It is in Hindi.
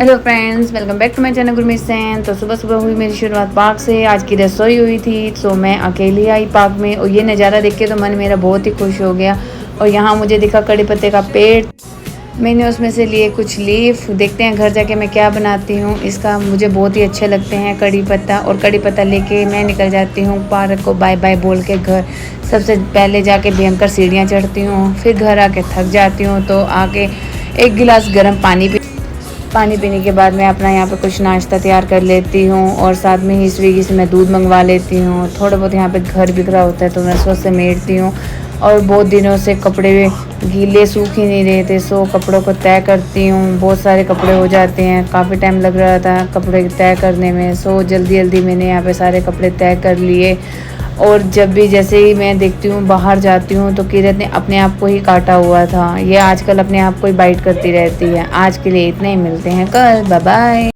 Hello friends, welcome back to my channel Gurmeet Sain. तो सुबह सुबह हुई मेरी शुरुआत पार्क से। आज की रसोई हुई थी तो मैं अकेली आई पार्क में और ये नज़ारा देख के तो मन मेरा बहुत ही खुश हो गया। और यहाँ मुझे दिखा कड़ी पत्ते का पेड़। मैंने उसमें से लिए कुछ लीफ। देखते हैं घर जाके मैं क्या बनाती हूँ। इसका मुझे बहुत ही अच्छे लगते हैं कड़ी पत्ता। और कड़ी पत्ता लेके मैं निकल जाती हूँ पार्क को बाय बाय बोल के घर। सबसे पहले जाके भयंकर सीढ़ियाँ चढ़ती हूँ, फिर घर आके थक जाती हूँ तो आके एक गिलास गर्म पानी पीने के बाद मैं अपना यहाँ पे कुछ नाश्ता तैयार कर लेती हूँ। और साथ में ही स्विगी से मैं दूध मंगवा लेती हूँ। थोड़ा बहुत यहाँ पे घर बिखरा होता है तो मैं उसको समेटती हूँ। और बहुत दिनों से कपड़े गीले सूख ही नहीं रहे थे, सो कपड़ों को तय करती हूँ। बहुत सारे कपड़े हो जाते हैं, काफ़ी टाइम लग रहा था कपड़े तय करने में, सो जल्दी जल्दी मैंने यहाँ पे सारे कपड़े तय कर लिए। और जब भी जैसे ही मैं देखती हूँ बाहर जाती हूँ तो किरत ने अपने आप को ही काटा हुआ था। ये आजकल अपने आप को ही बाइट करती रहती है। आज के लिए इतने ही, मिलते हैं कल, बाय बाय।